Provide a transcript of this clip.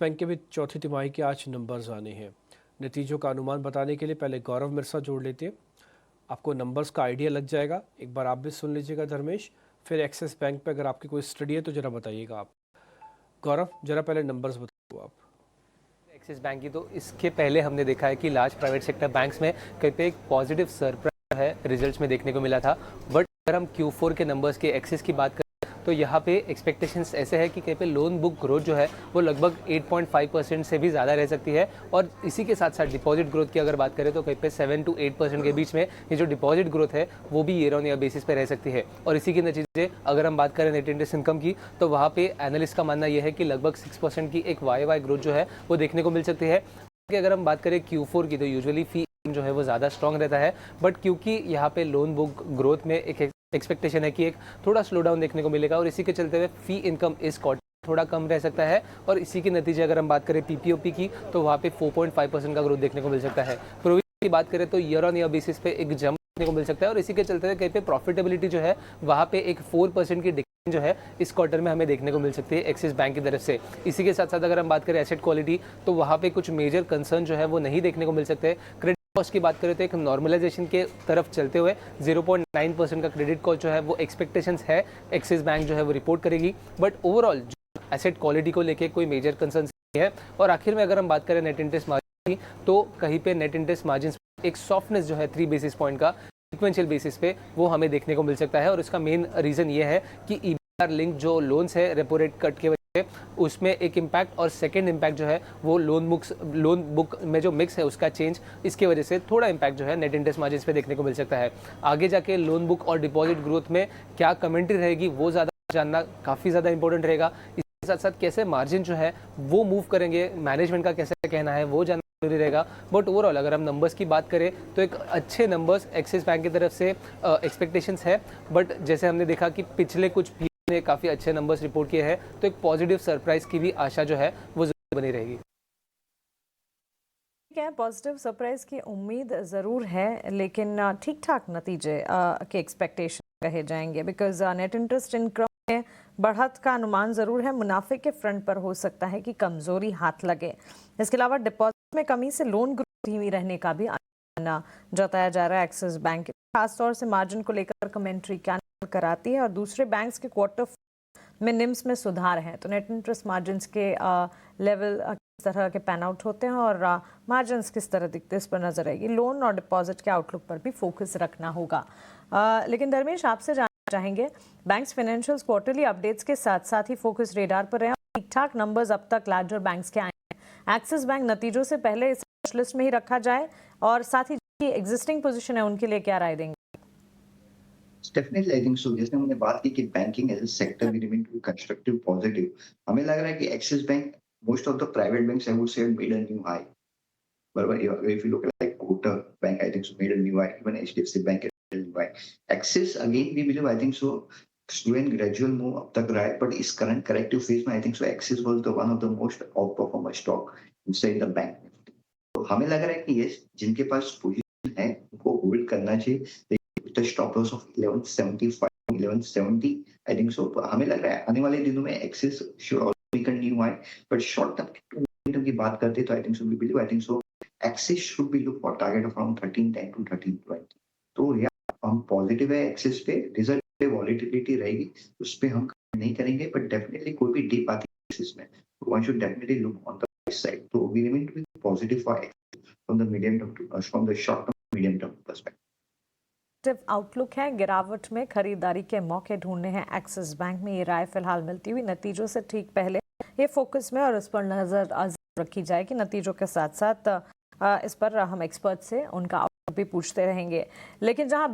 Bank के भी चौथी तिमाही के आज नंबर्स आने हैं। नतीजों का अनुमान बताने के लिए पहले गौरव मिर्सा जोड़ लेते हैं। आपको नंबर्स का आइडिया लग जाएगा। एक बार आप भी सुन लीजिएगा धर्मेश, फिर एक्सिस बैंक पे अगर आपकी कोई स्टडी है तो ज़रा बताइएगा आप। गौरव, ज़रा पहले नंबर्स बताओ आप। एक्सिस बैंक की तो इसके पहले हमने देखा है कि लार्ज प्राइवेट सेक्टर बैंक्स में कहीं पे एक पॉजिटिव सरप्राइज है रिजल्ट्स में देखने को मिला था। बट अगर हम Q4 के नंबर्स के एक्सिस की बात करें तो यहाँ पे एक्सपेक्टेशंस ऐसे है कि कहीं पे लोन बुक ग्रोथ जो है वो लगभग 8.5% से भी ज़्यादा रह सकती है। और इसी के साथ साथ डिपॉजिट ग्रोथ की अगर बात करें तो कहीं पे 7 to 8% के बीच में ये जो डिपॉजिट ग्रोथ है वो भी ईयर ऑन ईयर बेसिस पे रह सकती है। और इसी के नतीजे अगर हम बात करें नेट इंटरेस्ट इनकम की तो वहाँ पे एनालिस्ट का मानना यह है कि लगभग 6% की एक वाई ग्रोथ जो है वो देखने को मिल सकती है। अगर हम बात करें Q4 की तो यूजुअली फी जो है वो ज़्यादा स्ट्रॉन्ग रहता है। बट क्योंकि यहाँ पे लोन बुक ग्रोथ में एक एक्सपेक्टेशन है कि एक थोड़ा स्लो डाउन देखने को मिलेगा और इसी के चलते हुए फी इनकम इस क्वार्टर थोड़ा कम रह सकता है। और इसी के नतीजे अगर हम बात करें पीपीओपी की तो वहाँ पे 4.5% का ग्रोथ देखने को मिल सकता है। प्रोविजन की बात करें तो ईयर ऑन ईयर बेसिस पे एक जंप देखने को मिल सकता है और इसी के चलते हुए कहीं पे प्रॉफिटेबिलिटी जो है वहाँ पे एक 4% की जो है इस क्वार्टर में हमें देखने को मिल सकती है एक्सिस बैंक की तरफ से। इसी के साथ साथ अगर हम बात करें एसेट क्वालिटी तो वहाँ पे कुछ मेजर कंसर्न जो है वो नहीं देखने को मिल सकते। क्रेडिट कॉस्ट की बात करें तो एक नॉर्मलाइजेशन के तरफ चलते हुए 0.9% का क्रेडिट कॉस्ट जो है वो एक्सपेक्टेशंस है एक्सिस बैंक जो है वो रिपोर्ट करेगी। बट ओवरऑल एसेट क्वालिटी को लेके कोई मेजर कंसर्न नहीं है। और आखिर में अगर हम बात करें नेट इंटरेस्ट मार्जिन की तो कहीं पे नेट इंटरेस्ट मार्जिन एक सॉफ्टनेस जो है 3 बेसिस पॉइंट का सीक्वेंशियल बेसिस पे वो हमें देखने को मिल सकता है। और इसका मेन रीजन ये है कि ईबीआर लिंक जो लोन्स है रेपो रेट कट के वजह से उसमें एक इम्पैक्ट और सेकंड इम्पैक्ट जो है वो लोन बुक में जो मिक्स है उसका चेंज, इसके वजह से थोड़ा इम्पैक्ट जो है नेट इंटरेस्ट मार्जिन पे देखने को मिल सकता है। आगे जाके लोन बुक और डिपॉजिट ग्रोथ में क्या कमेंट्री रहेगी वो ज़्यादा जानना काफ़ी ज़्यादा इंपॉर्टेंट रहेगा। इसके साथ साथ कैसे मार्जिन जो है वो मूव करेंगे, मैनेजमेंट का कैसे कहना है वो जानना जरूरी रहेगा। बट ओवरऑल अगर हम नंबर्स की बात करें तो एक अच्छे नंबर्स एक्सिस बैंक की तरफ से एक्सपेक्टेशंस है। बट जैसे हमने देखा कि पिछले कुछ ने काफ़ी अच्छे नंबर्स रिपोर्ट किए हैं तो एक पॉजिटिव सरप्राइज की भी आशा जो है वो जरूर बनी रहेगी। ठीक है, पॉजिटिव सरप्राइज की उम्मीद ज़रूर है, लेकिन ठीक ठाक नतीजे के एक्सपेक्टेशन कहे जाएंगे बिकॉज नेट इंटरेस्ट इनकम में बढ़त का अनुमान ज़रूर है। मुनाफे के फ्रंट पर हो सकता है कि कमज़ोरी हाथ लगे। इसके अलावा डिपॉजिट में कमी से लोन ग्रोथ धीमी रहने का भी अनुमान जताया जा रहा है। एक्सिस बैंक खासतौर से मार्जिन को लेकर कमेंट्री क्या कराती है और दूसरे बैंक्स के क्वार्टर में निम्स में सुधार है तो नेट इंटरेस्ट मार्जिन्स के लेवल किस तरह के पैन आउट होते हैं और मार्जिन्स किस तरह दिखते हैं इस पर नजर आएगी। लोन और डिपॉजिट के आउटलुक पर भी फोकस रखना होगा। लेकिन धर्मेश, आपसे जानना चाहेंगे, बैंक्स फाइनेंशियल्स क्वार्टरली अपडेट्स के साथ साथ ही फोकस रेडार पर रहे। ठीक ठाक नंबर्स अब तक लार्जर बैंक्स के आए हैं। एक्सिस बैंक नतीजों से पहले इस लिस्ट में ही रखा जाए और साथ ही एग्जिस्टिंग पोजीशन है उनके लिए क्या राय देंगे? Definitely I think so. जैसे हमने बात की कि banking as a sector we remain to be constructive positive. हमें लग रहा है कि Axis bank, most of the private banks I would say made a new high, but if you look like Kotak bank I think so made a new high, even HDFC bank made a new high. Axis again we believe I think so slow and gradual move अब तक रहा है, but इस current corrective phase में आई think so axis was the one of the most out performer stock inside the bank. तो हमें लग रहा है कि ये जिनके पास पोजीशन है उनको होल्ड करना चाहिए। the stop loss of 1175 1170 I think so। हमें लग रहा है आने वाले दिनों में Axis should also make a new high, but short term की बात करते तो I think so we believe I think so Axis should be look for target of around 1310 to 1320। तो या हम पॉजिटिव है एक्सिस पे, रिजल्ट पे वॉलेटिलिटी रहेगी उस पे हम नहीं करेंगे, बट डेफिनेटली कोई भी डिप आती है एक्सिस में तो one should definitely look on the right side. तो we remain to be positive for Axis from the medium term to from the short term medium term perspective. Outlook है, गिरावट में खरीदारी के मौके ढूंढने हैं एक्सिस बैंक में, ये राय फिलहाल मिलती हुई नतीजों से ठीक पहले ये फोकस में और इस पर नजर रखी जाएगी। नतीजों के साथ साथ इस पर हम एक्सपर्ट से उनका आउटलुक भी पूछते रहेंगे। लेकिन जहां